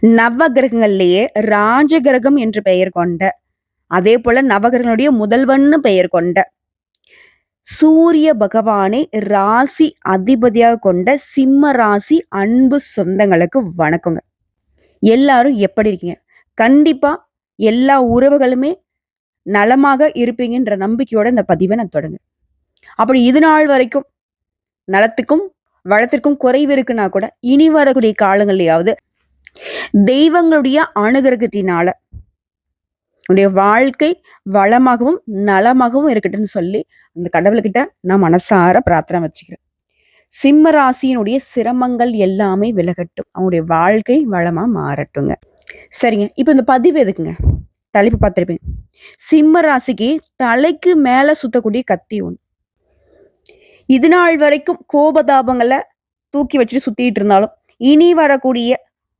நவ கிரகங்கள்லயே ராஜ கிரகம் என்று பெயர் கொண்ட, அதே போல நவகிரகங்களுடைய முதல்வன்னு பெயர் கொண்ட சூரிய பகவானை ராசி அதிபதியாக கொண்ட சிம்ம ராசி அன்பு சொந்தங்களுக்கு வணக்கங்க. எல்லாரும் எப்படி இருக்கீங்க? கண்டிப்பா எல்லா உறவுகளுமே நலமாக இருப்பீங்கன்ற நம்பிக்கையோட இந்த பதிவை நான் தொடங்க. அப்படி இது நாள் வரைக்கும் நலத்துக்கும் வளத்திற்கும் குறைவு இருக்குன்னா கூட இனி வரக்கூடிய காலங்கள்லயாவது தெய்வங்களுடைய அனுகிரகத்தினால உன்னுடைய வாழ்க்கை வளமாகவும் நலமாகவும் இருக்கட்டும்னு சொல்லி அந்த கடவுள்கிட்ட நான் மனசார பிரார்த்தனை வச்சுக்கிறேன். சிம்ம ராசியினுடைய சிரமங்கள் எல்லாமே விலகட்டும், அவங்களுடைய வாழ்க்கை வளமா மாறட்டுங்க. சரிங்க, இப்போ இந்த பதிவு எதுக்குங்க? தலைப்பு பார்த்துருப்பீங்க. சிம்ம ராசிக்கு தலைக்கு மேல சுத்தக்கூடிய கத்தி ஒன்று. இது நாள் வரைக்கும் கோபதாபங்களை தூக்கி வச்சுட்டு சுத்திட்டு இருந்தாலும் இனி வரக்கூடிய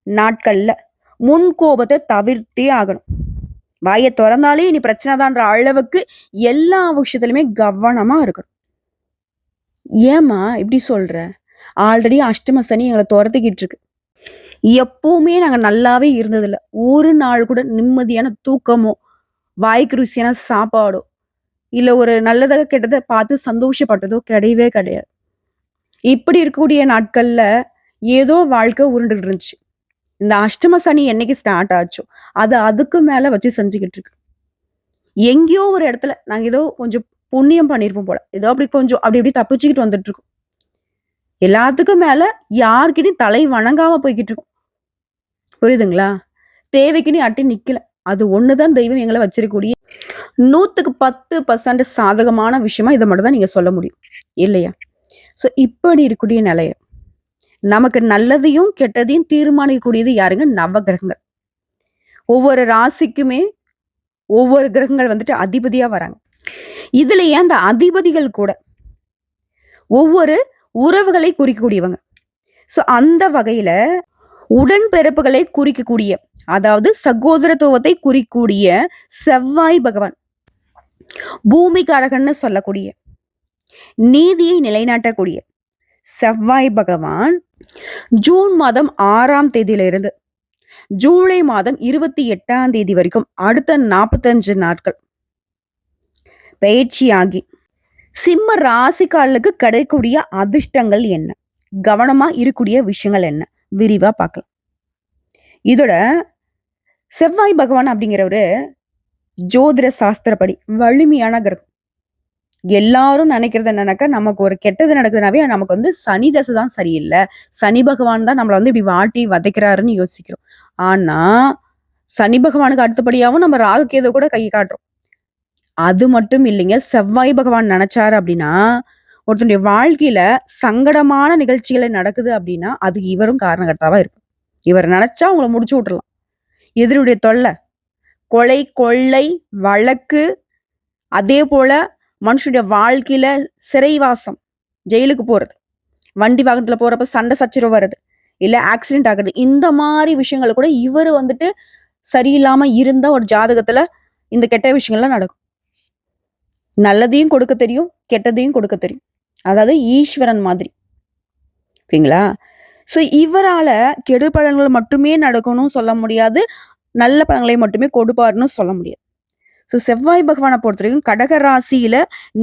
நாட்கள்ல முன் கோபத்தை தவிர்த்தே ஆகணும். வாயை திறந்தாலே இனி பிரச்சனை தான்ற அளவுக்கு எல்லா விஷயத்துலையுமே கவனமா இருக்கணும். ஏமா இப்படி சொல்ற? ஆல்ரெடி அஷ்டம சனி எங்களை துரத்திக்கிட்டு இருக்கு. எப்பவுமே நாங்க நல்லாவே இருந்ததில்ல. ஒரு நாள் கூட நிம்மதியான தூக்கமோ வாய்க்கு ருசியான சாப்பாடோ இல்ல ஒரு நல்லதாக கெட்டதை பார்த்து சந்தோஷப்பட்டதோ கிடையவே கிடையாது. இப்படி இருக்கக்கூடிய நாட்கள்ல ஏதோ வாழ்க்கை உருண்டுட்டு இருந்துச்சு. இந்த அஷ்டம சனி என்னைக்கு ஸ்டார்ட் ஆச்சோ அது அதுக்கு மேல வச்சு செஞ்சுக்கிட்டு இருக்கு. எங்கேயோ ஒரு இடத்துல நாங்க ஏதோ கொஞ்சம் புண்ணியம் பண்ணிருப்போம் போல, ஏதோ அப்படி கொஞ்சம் அப்படி இப்படி தப்பிச்சுக்கிட்டு வந்துட்டு இருக்கோம். எல்லாத்துக்கும் மேல யார்கிட்டயும் தலை வணங்காம போய்கிட்டு இருக்கோம். புரியுதுங்களா? தேவைக்குன்னு அட்டி நிக்கல. அது ஒண்ணுதான் தெய்வம் எங்களை வச்சிருக்கக்கூடிய 100% சாதகமான விஷயமா இதை மட்டும் தான் நீங்க சொல்ல முடியும் இல்லையா? சோ இப்படி இருக்கக்கூடிய நிலைய நமக்கு நல்லதையும் கெட்டதையும் தீர்மானிக்கக்கூடியது யாருங்க? நவ கிரகங்கள். ஒவ்வொரு ராசிக்குமே ஒவ்வொரு கிரகங்கள் வந்துட்டு அதிபதியா வராங்க. இதுலயே அந்த அதிபதிகள் கூட ஒவ்வொரு உறவுகளை குறிக்கக்கூடியவங்க. சோ அந்த வகையில உடன்பிறப்புகளை குறிக்கக்கூடிய, அதாவது சகோதரத்துவத்தை குறிக்கக்கூடிய செவ்வாய் பகவான், பூமிகாரகன்னு சொல்லக்கூடிய, நீதியை நிலைநாட்டக்கூடிய செவ்வாய் பகவான் ஜூன் மாதம் 6ஆம் தேதியிலிருந்து ஜூலை மாதம் 28ஆம் தேதி வரைக்கும் அடுத்த 45 நாட்கள் பயிற்சியாகி சிம்ம ராசிக்காரர்களுக்கு கிடைக்கக்கூடிய அதிர்ஷ்டங்கள் என்ன, கவனமா இருக்கக்கூடிய விஷயங்கள் என்ன, விரிவா பார்க்கலாம். இதோட செவ்வாய் பகவான் அப்படிங்கிறவரு ஜோதிட சாஸ்திரப்படி வலிமையான கிரகம். எல்லாரும் நினைக்கிறது என்னன்னாக்கா, நமக்கு ஒரு கெட்டது நடக்குதுனாவே நமக்கு வந்து சனி தசை தான் சரியில்லை, சனி பகவான் தான் நம்மளை வந்து இப்படி வாட்டி வதைக்கிறாருன்னு யோசிக்கிறோம். ஆனா சனி பகவானுக்கு அடுத்தபடியாகவும் நம்ம ராகுகேது கூட கை காட்டுறோம். அது மட்டும் இல்லைங்க, செவ்வாய் பகவான் நினைச்சாரு அப்படின்னா ஒருத்தனுடைய வாழ்க்கையில சங்கடமான நிகழ்ச்சிகளை நடக்குது அப்படின்னா அதுக்கு இவரும் காரணகர்த்தாவா இருக்கும். இவர் நினைச்சா உங்களை முடிச்சு விட்டுறலாம். எதிரியுடைய தொல்லை, கொலை கொள்ளை வழக்கு, அதே போல மனுஷனுடைய வாழ்க்கையில சிறைவாசம், ஜெயிலுக்கு போறது, வண்டி வாகனத்துல போறப்ப சண்டை சச்சரவு வருது, இல்ல ஆக்சிடென்ட் ஆகுறது, இந்த மாதிரி விஷயங்கள் கூட இவர் வந்துட்டு சரியில்லாம இருந்த ஒரு ஜாதகத்துல இந்த கெட்ட விஷயங்கள்லாம் நடக்கும். நல்லதையும் கொடுக்க தெரியும், கெட்டதையும் கொடுக்க தெரியும். அதாவது ஈஸ்வரன் மாதிரி. ஓகேங்களா? சோ இவரால கெடு பலன்கள் மட்டுமே நடக்கணும்னு சொல்ல முடியாது, நல்ல பலன்களை மட்டுமே கொடுப்பாருன்னு சொல்ல முடியாது. ஸோ செவ்வாய் பகவானை பொறுத்த வரைக்கும் கடக ராசியில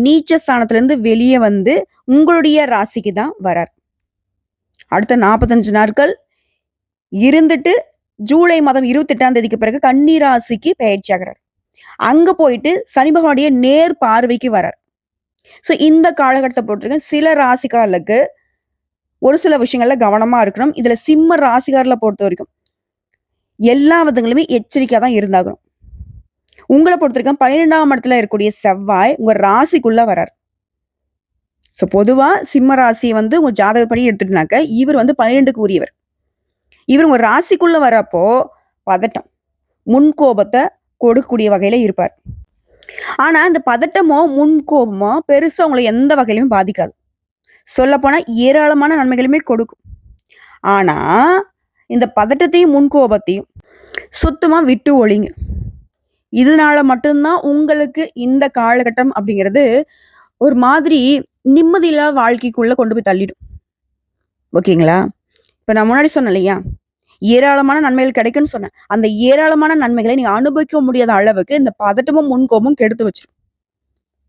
நீச்ச ஸ்தானத்துல இருந்து வெளியே வந்து உங்களுடைய ராசிக்கு தான் வரார். அடுத்த 45 நாட்கள் இருந்துட்டு ஜூலை மாதம் 28ஆம் தேதிக்கு பிறகு கன்னி ராசிக்கு பயிற்சி ஆகிறார். அங்க போயிட்டு சனி பகவானுடைய நேர் பார்வைக்கு வரார். ஸோ இந்த காலகட்டத்தை பொறுத்திருக்க சில ராசிக்காரர்களுக்கு ஒரு சில விஷயங்கள்ல கவனமா இருக்கணும். இதுல சிம்ம ராசிக்காரர்களை பொறுத்த வரைக்கும் எல்லா விதங்களுமே எச்சரிக்கையா தான் இருந்தாகணும். உங்களை பொறுத்த வரைக்கும் 12ஆம் இடத்துல இருக்கக்கூடிய செவ்வாய் உங்க ராசிக்குள்ள வரார். ஸோ பொதுவா சிம்ம ராசி வந்து உங்க ஜாதகப்படி எடுத்துட்டுனாக்க இவர் வந்து 12க்கு உரியவர். இவர் உங்க ராசிக்குள்ள வரப்போ பதட்டம், முன்கோபத்தை கொடுக்கக்கூடிய வகையில இருப்பார். ஆனா இந்த பதட்டமோ முன்கோபமோ பெருசா உங்களை எந்த வகையிலுமே பாதிக்காது. சொல்ல போனா ஏராளமான நன்மைகளுமே கொடுக்கும். ஆனா இந்த பதட்டத்தையும் முன்கோபத்தையும் சுத்தமா விட்டு ஒழிங்க. இதனால மட்டும்தான் உங்களுக்கு இந்த காலகட்டம் அப்படிங்கிறது ஒரு மாதிரி நிம்மதியில்லாத வாழ்க்கைக்குள்ள கொண்டு போய் தள்ளிடும். ஓகேங்களா? இப்ப நான் முன்னாடி சொன்னேன் இல்லையா, ஏராளமான நன்மைகள் கிடைக்கும்னு சொன்னேன். அந்த ஏராளமான நன்மைகளை நீங்க அனுபவிக்க முடியாத அளவுக்கு இந்த பதட்டமும், முன்கோபமும் கெடுத்து வச்சுரும்.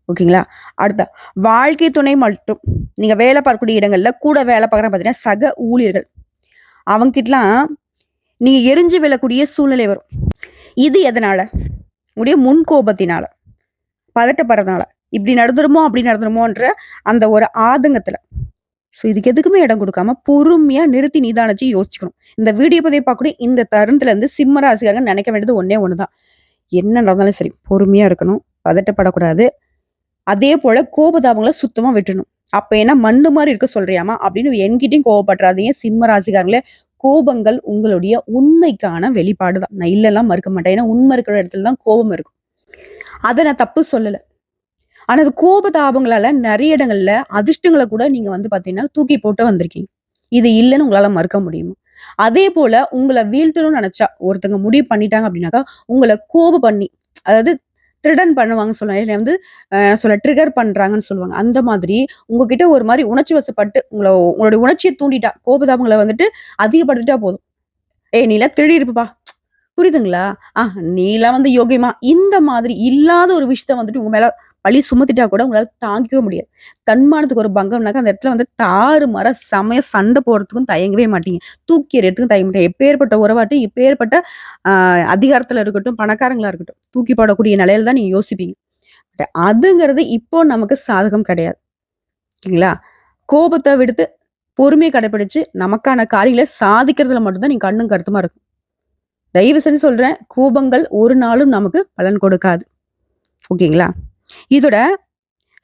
ஓகேங்களா? அடுத்த வாழ்க்கை துணை மட்டும் நீங்க வேலை பார்க்கக்கூடிய இடங்கள்ல கூட வேலை பார்க்குற பார்த்தீங்கன்னா, சக ஊழியர்கள். அவங்ககிட்டலாம் நீங்க எரிஞ்சு விழக்கூடிய சூழ்நிலை வரும். இது எதனால? உங்களுடைய முன்கோபத்தினால, பதட்டப்படுறதுனால. இப்படி நடந்துருமோ, அப்படி நடந்துருமோன்ற அந்த ஒரு ஆதங்கத்துல. ஸோ இதுக்கு எதுக்குமே இடம் குடுக்காம, பொறுமையா நிறுத்தி நிதானிச்சு யோசிச்சுக்கணும். இந்த வீடியோ பதிவை பார்க்கக்கூடிய இந்த தருணத்துல இருந்து சிம்ம ராசிக்காரங்க நினைக்க வேண்டியது ஒண்ணே ஒண்ணுதான். என்ன நடந்தாலும் சரி, பொறுமையா இருக்கணும். பதட்டப்படக்கூடாது. அதே போல கோபதாபங்கள சுத்தமா விட்டுறணும். அப்ப என்ன மண்ணு மாரி இருக்க சொல்றியாம்மா? அப்படின்னு என்கிட்டயும் கோவப்பட்றாதீங்க. சிம்ம ராசிக்காரங்களே, கோபங்கள் உங்களுடைய உண்மைக்கான வெளிப்பாடு தான். நான் இல்லலாம் மறுக்க மாட்டேன். ஏன்னா உண்மை இருக்கிற இடத்துல தான் கோபம் இருக்கும். அத நான் தப்பு சொல்லல. ஆனா அது கோபதாபங்களால நெறைய இடங்கள்ல அதிர்ஷ்டங்கள கூட நீங்க வந்து பார்த்தீங்கன்னா, தூக்கி போட்டு வந்திருக்கீங்க. இது இல்லன்னு உங்களால மறுக்க முடியுமா? அதே போல உங்கள வீழ்த்தணும்னு நெனச்சா, ஒருத்தங்க முடிவு பண்ணிட்டாங்க அப்படின்னாக்கா, உங்கள கோபம் பண்ணி, அதாவது த்ரிடன் பண்ணுவாங்கன்னு சொல்லுவாங்க. இல்ல வந்து நான் சொல்ல ட்ரிகர் பண்றாங்கன்னு சொல்லுவாங்க. அந்த மாதிரி உங்ககிட்ட ஒரு மாரி உணர்ச்சி வசப்பட்டு, உங்களுடைய உணர்ச்சிய தூண்டிட்டா, கோபதாபங்கள வந்துட்டு அதிகப்படுத்திட்டா போதும். "ஏய் நீலாம் திருடியிருப்பப்பா." புரியுதுங்களா? நீலாம் வந்து யோகியமா இந்த மாதிரி இல்லாத ஒரு விஷயத்த வந்துட்டு உங்க மேல பழி சுமத்திட்டா கூட உங்களால தாங்கிக்கவே முடியாது. தன்மானத்துக்கு ஒரு பங்கம்னாக்கா, அந்த இடத்துல வந்து தாறுமாறா செமையா சண்டை போடுறதுக்கும் தயங்கவே மாட்டீங்க. தூக்கி எறியறதுக்கும் தயங்க மாட்டீங்க. எப்பேர்ப்பட்ட உறவாகட்டும், எப்பேர்ப்பட்ட அ அதிகாரத்துல இருக்கட்டும், பணக்காரங்களா இருக்கட்டும், தூக்கி போடக்கூடிய நிலையில தான் நீங்க யோசிப்பீங்க. அதுங்கிறது இப்போ நமக்கு சாதகம் கிடையாது. இல்லைங்களா? கோபத்த விடுத்து பொறுமைய கடைபிடிச்சு நமக்கான காரியங்கள சாதிக்கிறதுல மட்டும் தான் நீங்க கண்ணும் கருத்துமா இருக்கணும். தயவு செஞ்சு சொல்றேன். கோபங்கள் ஒரு நாளும் நமக்கு பலன் கொடுக்காது. ஓகேங்களா? இதோட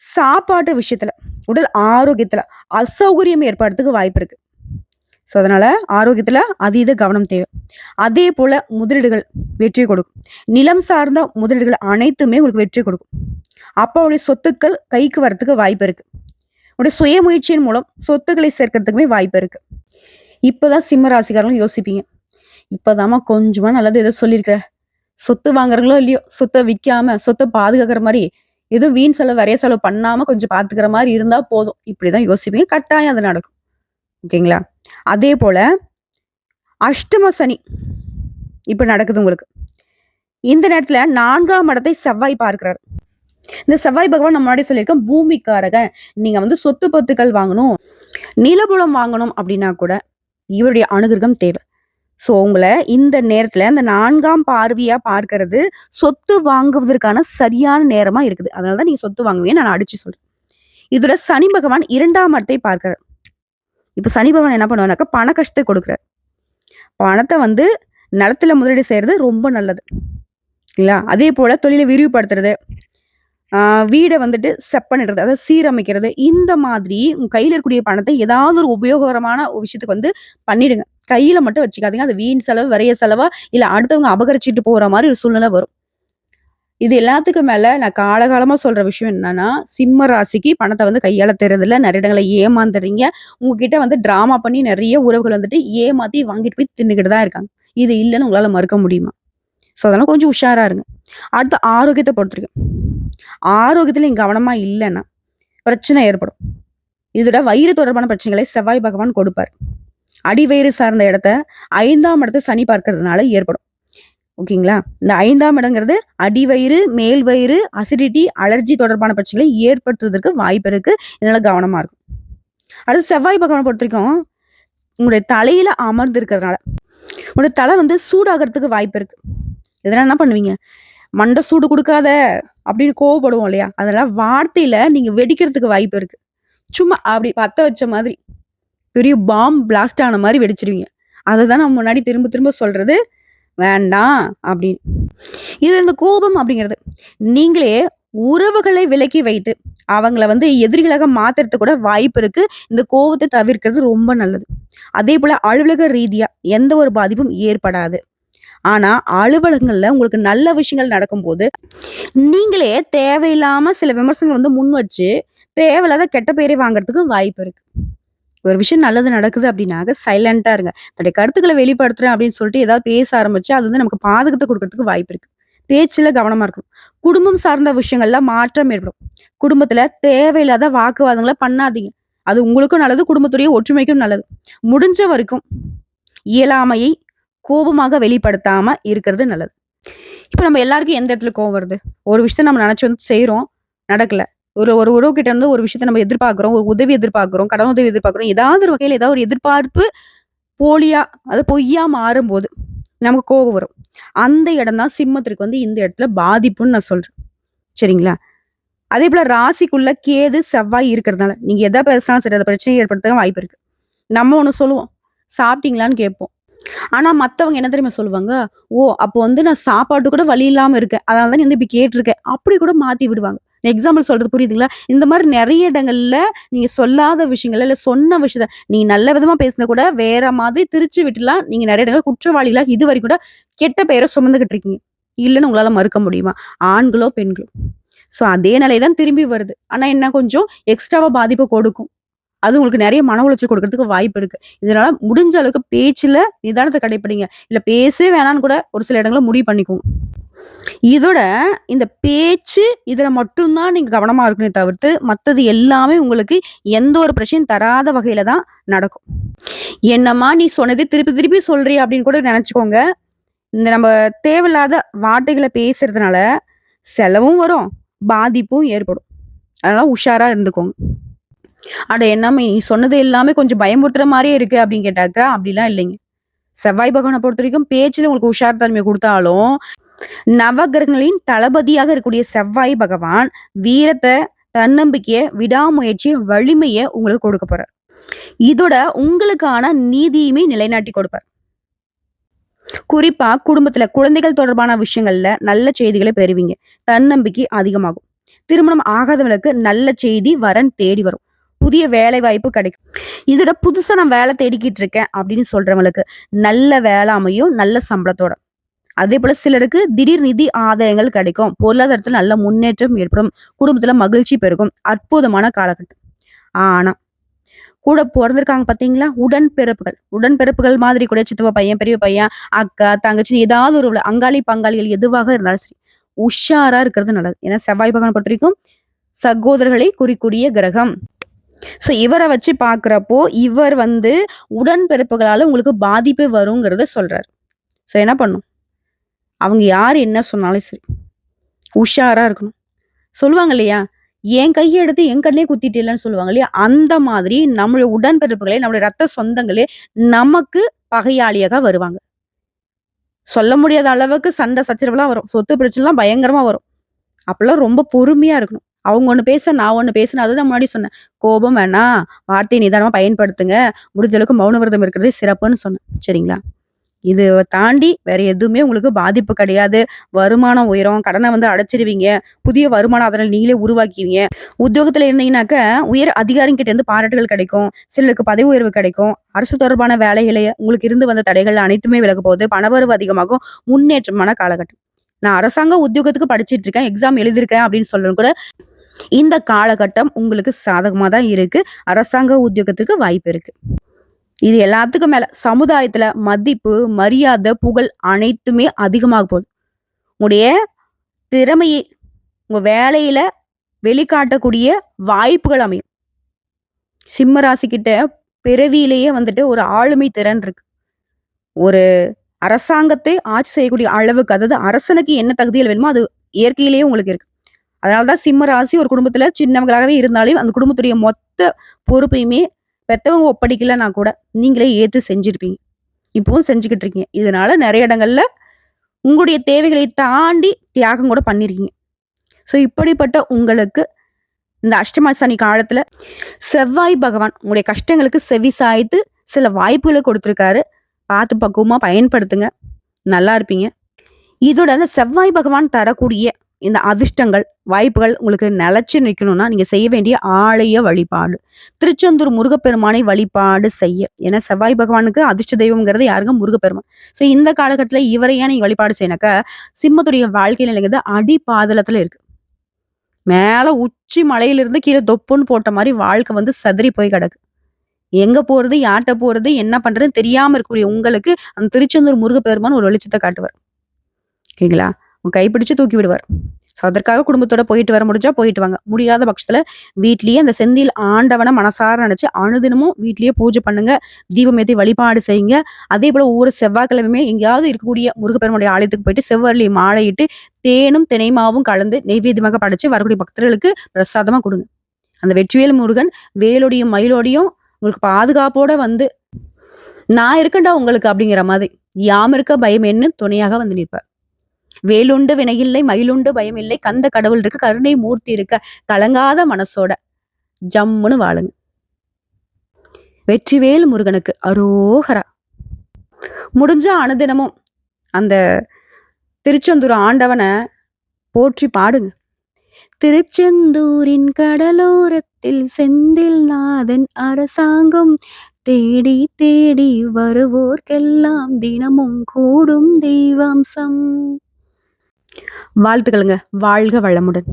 சாப்பாட்டு விஷயத்துல, உடல் ஆரோக்கியத்துல அசௌகரியம் ஏற்படுறதுக்கு வாய்ப்பு இருக்கு. ஸோ அதனால ஆரோக்கியத்துல அதீத கவனம் தேவை. அதே போல முதலீடுகள் வெற்றி கொடுக்கும். நிலம் சார்ந்த முதலீடுகள் அனைத்துமே உங்களுக்கு வெற்றி கொடுக்கும். அப்பாவுடைய சொத்துக்கள் கைக்கு வரதுக்கு வாய்ப்பு இருக்கு. உங்களுடைய சுய முயற்சியின் மூலம் சொத்துக்களை சேர்க்கறதுக்குமே வாய்ப்பு இருக்கு. இப்பதான் சிம்ம ராசிக்காரங்களும் யோசிப்பீங்க. இப்பதாம்மா கொஞ்சமா நல்லது ஏதோ சொல்லியிருக்கிற. சொத்து வாங்குறாங்களோ இல்லையோ, சொத்த விக்காம, சொத்த பாதுகாக்கிற மாரி, எதுவும் வீண் செலவு, விரைய செலவு பண்ணாம கொஞ்சம் பாத்துக்கிற மாரி இருந்தா போதும். இப்படிதான் யோசிப்பீங்க. கட்டாயம் அது நடக்கும். ஓகேங்களா? அதே போல அஷ்டம சனி இப்ப நடக்குது உங்களுக்கு. இந்த நேரத்துல 4ஆம் இடத்தை செவ்வாய் பார்க்கிறார். இந்த செவ்வாய் பகவான் நம்ம முன்னாடி சொல்லியிருக்கோம் பூமிக்காரகன். நீங்க வந்து சொத்து பத்துக்கள் வாங்கணும், நிலபுலம் வாங்கணும் அப்படின்னா கூட இவருடைய அனுகிரகம் தேவை. ஸோ உங்கள இந்த நேரத்துல இந்த 4ஆம் பார்வையா பார்க்கிறது சொத்து வாங்குவதற்கான சரியான நேரமா இருக்குது. அதனால தான் நீங்க சொத்து வாங்குவீங்கன்னு நான் அடிச்சு சொல்றேன். இதோட சனி பகவான் 2ஆம் இடத்தை பார்க்கிறார். இப்ப சனி பகவான் என்ன பண்ணுவாருனாக்கா, பண கஷ்டத்தை கொடுக்குறார். பணத்த வந்து நிலத்துல முதலீடு செய்றது ரொம்ப நல்லது. இல்லையா? அதே போல தொழில விரிவுபடுத்துறது, வீட வந்துட்டு செப்பனிடுறது, அதாவது சீரமைக்கிறது, இந்த மாதிரி உங்க கையில இருக்கக்கூடிய பணத்தை ஏதாவது ஒரு உபயோகரமான ஒரு விஷயத்துக்கு வந்து பண்ணிடுங்க. கையில மட்டும் வச்சுக்காதீங்க. அது வீண் செலவு, விரைய செலவா, இல்ல அடுத்தவங்க அபகரிச்சுட்டு போற மாரி ஒரு சூழ்நிலை வரும். இது எல்லாத்துக்கும் மேல நான் காலகாலமா சொல்ற விஷயம் என்னன்னா, சிம்ம ராசிக்கு பணத்த வந்து கையாள தெரியறதில்ல. நெறைய இடங்கள்ல ஏமாந்துடுறீங்க. உங்ககிட்ட வந்து டிராமா பண்ணி நெறைய உறவுகள் வந்துட்டு ஏமாத்தி வாங்கிட்டு போய் தின்னுகிட்டு தான் இருக்காங்க. இது இல்லன்னு உங்களால மறுக்க முடியுமா? ஸோ அதெல்லாம் கொஞ்சம் உஷாரா இருங்க. அடுத்து ஆரோக்கியத்த பொறுத்தவரைக்கும். ஆரோக்கியத்துல நீங்க கவனமா இல்லன்னா, பிரச்சனை ஏற்படும். இதோட வயிறு தொடர்பான பிரச்சனைகளை செவ்வாய் பகவான் கொடுப்பார். அடிவயிறு சார்ந்த இடத்த 5ஆம் இடத்த சனி பார்க்கிறதுனால ஏற்படும். ஓகேங்களா? இந்த 5ஆம் இடங்கிறது அடிவயிறு, மேல் வயிறு, அசிடிட்டி, அலர்ஜி தொடர்பான பிரச்சனைகளை ஏற்படுத்துவதற்கு வாய்ப்பு இருக்கு. இதனால கவனமா இருக்கும். அடுத்து செவ்வாய் பகவான பொறுத்தவரைக்கும், உங்களுடைய தலையில அமர்ந்து இருக்கிறதுனால, உங்களுடைய தலை வந்து சூடாகறதுக்கு வாய்ப்பு இருக்கு. இதெல்லாம் என்ன பண்ணுவீங்க? "மண்ட சூடு குடுக்காத" அப்படின்னு கோவப்படுவோம் இல்லையா? அதெல்லாம் வார்த்தையில நீங்க வெடிக்கிறதுக்கு வாய்ப்பு இருக்கு. சும்மா அப்படி பத்த வச்ச மாதிரி, பெரிய பாம் பிளாஸ்ட் ஆன மாரி வெடிச்சிருவீங்க. அததான் நான் முன்னாடி திரும்ப திரும்ப சொல்றது. வேண்டாம் அப்படின்னு. இது இந்த கோபம் அப்படிங்கிறது, நீங்களே உறவுகளை விலக்கி வைத்து, அவங்கள வந்து எதிரிகளாக மாத்துறதுக்கு கூட வாய்ப்பு இருக்கு. இந்த கோவத்த தவிர்க்கிறது ரொம்ப நல்லது. அதேபோல அலுவலக ரீதியா எந்த ஒரு பாதிப்பும் ஏற்படாது. ஆனா, அலுவலகங்கள்ல உங்களுக்கு நல்ல விஷயங்கள் நடக்கும்போது, நீங்களே தேவையில்லாம சில விமர்சனங்கள் வந்து முன் வச்சு, தேவையில்லாத கெட்ட பேரை வாங்குறதுக்கு வாய்ப்பு இருக்கு. ஒரு விஷயம் நல்லது நடக்குது அப்படின்னாக்க சைலண்டா இருங்க. தன்னுடைய கருத்துக்கள வெளிப்படுத்துறேன் அப்படின்னு சொல்லிட்டு ஏதாவது பேச ஆரம்பிச்சா, அது வந்து நமக்கு பாதகத்த குடுக்கறதுக்கு வாய்ப்பு இருக்கு. பேச்சுல கவனமா இருக்கணும். குடும்பம் சார்ந்த விஷயங்கள்ல மாற்றம் ஏற்படும். குடும்பத்துல தேவையில்லாத வாக்குவாதங்கள பண்ணாதீங்க. அது உங்களுக்கும் நல்லது, குடும்பத்துடைய ஒற்றுமைக்கும் நல்லது. முடிஞ்ச வரைக்கும் இயலாமையை கோபமாக வெளிப்படுத்தாம இருக்கிறது நல்லது. இப்ப நம்ம எல்லாருக்கும் எந்த இடத்துல கோவம் வருது? ஒரு விஷயத்த நம்ம நெனச்சு வந்து செய்றோம். நடக்கல. ஒரு ஒரு உறவுகிட்ட இருந்து ஒரு விஷயத்த நம்ம எதிர்பார்க்கிறோம். ஒரு உதவி எதிர்பார்க்கிறோம். கடன் உதவி எதிர்பார்க்கிறோம். ஏதாவது ஒரு வகையில ஏதாவது ஒரு எதிர்பார்ப்பு போலியா, அது பொய்யா மாறும்போது, நமக்கு கோவம் வரும். அந்த இடம் தான் சிம்மத்திற்கு வந்து இந்த இடத்துல பாதிப்புன்னு நான் சொல்றேன். சரிங்களா? அதேபோல ராசிக்குள்ள கேது, செவ்வாய் இருக்கிறதுனால, நீங்க எத பேசினாலும் சரி, அது பிரச்சனைய ஏற்படுத்த வாய்ப்பு இருக்கு. நம்ம ஒண்ணு சொல்லுவோம். சாப்பிட்டீங்களான்னு கேட்போம். ஆனா மத்தவங்க என்ன தெரியுமா சொல்லுவாங்க? "ஓ! அப்போ வந்து நான் சாப்பாட்டுக்கு கூட வழி இல்லாம இருக்கேன். அதனால தான் நீ வந்து இப்படி கேட்டுருக்க." அப்படி கூட மாத்தி விடுவாங்க. எக்ஸாம்பிள் சொல்றது புரியுதுங்களா? இந்த மாரி நெறைய இடங்கள்ல நீங்க சொல்லாத விஷயங்கள, இல்ல சொன்ன விஷயத்த நீங்க நல்ல விதமா பேசினா கூட வேற மாதிரி திரிச்சு விட்டுலாம் நீங்க நெறைய இடங்கள்ல குற்றவாளிகளா இதுவரைக்கும் கூட கெட்ட பெயர சுமந்துகிட்டு இருக்கீங்க. இல்லன்னு உங்களால மறுக்க முடியுமா? ஆண்களோ, பெண்களோ. ஸோ அதே நிலை தான் திரும்பி வருது. ஆனா என்ன கொஞ்சம் எக்ஸ்ட்ராவா பாதிப்பு கொடுக்கும். அது உங்களுக்கு நெறைய மன உளைச்சல் கொடுக்கறதுக்கு வாய்ப்பு இருக்கு. இதனால முடிஞ்ச அளவுக்கு பேச்சுல நிதானத்த கடைப்பிடிங்க. இல்ல பேசவே வேணான்னு கூட ஒரு சில இடங்கள்ல முடிவு பண்ணிக்கோங்க. இதோட இந்த பேச்சு இதுல மட்டும் தான் நீங்க கவனமா இருக்கணுமே தவிர்த்து, மத்தது எல்லாமே உங்களுக்கு எந்த ஒரு பிரச்சனையும் தராத வகையில தான் நடக்கும். "என்னம்மா நீ சொன்னது திருப்பி திருப்பி சொல்றியே" அப்படின்னு கூட நெனச்சுக்கோங்க. இந்த நம்ம தேவையில்லாத வார்த்தைகள பேசுறதுனால செலவும் வரும், பாதிப்பும் ஏற்படும். அதனால உஷாரா இருந்துக்கோங்க. அட என்னம்மா நீ சொன்னது எல்லாமே கொஞ்சம் பயமுறுத்துற மாரியே இருக்கு அப்படின்னு கேட்டாக்கா, அப்படிலாம் இல்லைங்க. செவ்வாய் பகவான பொறுத்தவரைக்கும் பேச்சுல உங்களுக்கு உஷார் தன்மைய குடுத்தாலும், நவகிரகங்களின் தளபதியாக இருக்கக்கூடிய செவ்வாய் பகவான் வீரத்த, தன்னம்பிக்கைய, விடாமுயற்சி, வலிமைய உங்களுக்கு கொடுக்க போறார். இதோட உங்களுக்கான நீதியுமே நிலைநாட்டி கொடுப்பார். குறிப்பா குடும்பத்துல குழந்தைகள் தொடர்பான விஷயங்கள்ல நல்ல செய்திகள பெறுவீங்க. தன்னம்பிக்கை அதிகமாகும். திருமணம் ஆகாதவங்களுக்கு நல்ல செய்தி, வரன் தேடி வரும். புதிய வேலை வாய்ப்பு கிடைக்கும். இதோட புதுசா நான் வேலை தேடிக்கிட்டு இருக்கேன் அப்படின்னு சொல்றவங்களுக்கு நல்ல வேலை அமையும், நல்ல சம்பளத்தோட. அதேபோல சிலருக்கு திடீர் நிதி ஆதாயங்கள் கிடைக்கும். பொருளாதாரத்துல நல்ல முன்னேற்றம் ஏற்படும். குடும்பத்துல மகிழ்ச்சி பெருகும். அற்புதமான காலகட்டம். ஆனா கூட பொறந்திருக்காங்க பார்த்தீங்களா? உடன்பிறப்புகள். உடன்பிறப்புகள் மாதிரி கூட சித்தப்பா பையன், பெரிய பையன், அக்கா, தங்கச்சின்னு ஏதாவது ஒரு அங்காளி, பங்காளிகள் எதுவாக இருந்தாலும் சரி, உஷாரா இருக்கிறது நல்லது. ஏன்னா செவ்வாய் பகவான பொறுத்தவரைக்கும் சகோதரர்களை குறிக்கூடிய கிரகம். ஸோ இவர வச்சு பார்க்கிறப்போ, இவர் வந்து உடன்பிறப்புகளால உங்களுக்கு பாதிப்பு வருங்கிறத சொல்றாரு. ஸோ என்ன பண்ணும்? அவங்க யார் என்ன சொன்னாலும் சரி, உஷாரா இருக்கணும். சொல்லுவாங்க இல்லையா? என் கைய எடுத்து என் கண்லயே குத்திட்டேலன்னு சொல்லுவாங்க இல்லையா? அந்த மாதிரி நம்முடைய உடன்பிறப்புகளே, நம்முடைய ரத்த சொந்தங்களே நமக்கு பகையாளியாக வருவாங்க. சொல்ல முடியாத அளவுக்கு சண்டை சச்சரவுலாம் வரும். சொத்து பிரச்சனைலாம் பயங்கரமா வரும். அப்பலாம் ரொம்ப பொறுமையா இருக்கணும். அவங்க ஒண்ணு பேச, நான் ஒண்ணு பேசினேன். அதுதான் முன்னாடி சொன்னேன். கோபம் வேணாம். வார்த்தைய நிதானமா பயன்படுத்துங்க. முடிஞ்ச அளவுக்கு மௌன விரதம் இருக்கிறதே சிறப்புன்னு சொன்னேன். சரிங்களா? இது தாண்டி வேற எதுவுமே உங்களுக்கு பாதிப்பு கிடையாது. வருமானம் உயரும். கடன வந்து அடைச்சிருவீங்க. புதிய வருமான ஆதாரங்கள் நீங்களே உருவாக்குவீங்க. உத்தியோகத்துல இருந்தீங்கன்னாக்க, உயர் அதிகாரிகிட்ட இருந்து பாராட்டுகள் கிடைக்கும். சிலருக்கு பதவி உயர்வு கிடைக்கும். அரசு தொடர்பான வேலைகள உங்களுக்கு இருந்து வந்த தடைகள் அனைத்துமே விலகப் போகுது. பணவரவு அதிகமாகும். முன்னேற்றமான காலகட்டம். நான் அரசாங்க உத்தியோகத்துக்கு படிச்சுட்டு இருக்கேன். எக்ஸாம் எழுதியிருக்கேன் அப்படின்னு சொல்றவங்க கூட, இந்த காலகட்டம் உங்களுக்கு சாதகமா தான் இருக்கு. அரசாங்க உத்தியோகத்திற்கு வாய்ப்பு இருக்கு. இது எல்லாத்துக்கும் மேல சமுதாயத்துல மதிப்பு, மரியாதை, புகழ் அனைத்துமே அதிகமாக போகுது. உங்களுடைய திறமையை உங்க வேலையில வெளிக்காட்டக்கூடிய வாய்ப்புகள் அமையும். சிம்ம ராசிக்கிட்ட பிறவியிலேயே வந்துட்டு ஒரு ஆளுமை திறன் இருக்கு. ஒரு அரசாங்கத்தை ஆட்சி செய்யக்கூடிய அளவுக்கு, அதாவது அரசனுக்கு என்ன தகுதிகள் வேணுமோ அது இயற்கையிலேயே உங்களுக்கு இருக்கு. அதனால தான் சிம்ம ராசி ஒரு குடும்பத்துல சின்னவங்களாகவே இருந்தாலும், அந்த குடும்பத்துடைய மொத்த பொறுப்பையுமே பெத்தவங்க ஒப்படைக்கலன்னா கூட, நீங்களே ஏத்து செஞ்சிருப்பீங்க. இப்பவும் செஞ்சுகிட்டு இருக்கீங்க. இதனால நெறைய இடங்கள்ல உங்களுடைய தேவைகளை தாண்டி தியாகம் கூட பண்ணியிருக்கீங்க. ஸோ இப்படிப்பட்ட உங்களுக்கு இந்த அஷ்டம சனி காலத்துல செவ்வாய் பகவான் உங்களுடைய கஷ்டங்களுக்கு செவி சாய்த்து சில வாய்ப்புகள குடுத்துருக்காரு. பார்த்து பக்குவமா பயன்படுத்துங்க. நல்லா இருப்பீங்க. இதோட அந்த செவ்வாய் பகவான் தரக்கூடிய இந்த அதிர்ஷ்டங்கள், வாய்ப்புகள் உங்களுக்கு நிலைச்சு நிக்கணும்னா, நீங்க செய்ய வேண்டிய ஆலய வழிபாடு. திருச்செந்தூர் முருகப்பெருமானை வழிபாடு செய்ய. ஏன்னா செவ்வாய் பகவானுக்கு அதிர்ஷ்ட தெய்வம்ங்கிறது யாருங்க? முருகப்பெருமான். ஸோ இந்த காலகட்டத்துல இவரை ஏன் நீங்க வழிபாடு செய்யனாக்கா, சிம்மத்துடைய வாழ்க்கை நிலைங்கிறது அடிபாதளத்துல இருக்கு. மேல உச்சி மலையிலிருந்து கீழ தொப்புன்னு போட்ட மாரி வாழ்க்கை வந்து சிதறி போய் கிடக்கு. எங்க போறது? யார்ட்ட போறது? என்ன பண்றதுன்னு தெரியாம இருக்கக்கூடிய உங்களுக்கு, அந்த திருச்செந்தூர் முருகப்பெருமான் ஒரு வெளிச்சத்த காட்டுவார். ஓகேங்களா? உங்க கைப்பிடிச்சு தூக்கி விடுவார். ஸோ அதற்காக குடும்பத்தோட போயிட்டு வர முடிஞ்சா போயிட்டு வாங்க. முடியாத பட்சத்துல வீட்லயே அந்த செந்தில் ஆண்டவன மனசார நினைச்சு அனுதினமும் வீட்லயே பூஜை பண்ணுங்க. தீபம் ஏத்தி வழிபாடு செய்யுங்க. அதேபோல ஒவ்வொரு செவ்வாய்க்கிழமையுமே எங்கேயாவது இருக்கக்கூடிய முருகப்பெருமானுடைய ஆலயத்துக்கு போயிட்டு செவ்வரளி மாலையிட்டு தேனும் தினைமாவும் கலந்து நெய்வேத்தியமாக படைச்சு வரக்கூடிய பக்தர்களுக்கு பிரசாதமா குடுங்க. அந்த வெற்றிவேல் முருகன் வேலோடையும் மயிலோடையும் உங்களுக்கு பாதுகாப்போட வந்து, "நான் இருக்கேன்டா உங்களுக்கு" அப்படிங்கிற மாதிரி. "யாம் இருக்க பயம் என்ன" துணையாக வந்து நிற்பார். வேலுண்டு வினையில்லை, மயிலுண்டு பயமில்லை, கந்த கடவுள் இருக்க, கருணை மூர்த்தி இருக்க, கலங்காத மனசோட ஜம்முன்னு வாழுங்க. வெற்றிவேல் முருகனுக்கு அரோகரா. முடிஞ்சா அனுதினமும் அந்த திருச்செந்தூர் ஆண்டவன போற்றி பாடுங்க. திருச்செந்தூரின் கடலோரத்தில் செந்தில் நாதன் அரசாங்கம் தேடி தேடி வருவோர்க்கெல்லாம் தினமும் கூடும் தெய்வாம்சம். வாழ்த்துக்களுங்க. வாழ்க வளமுடன்.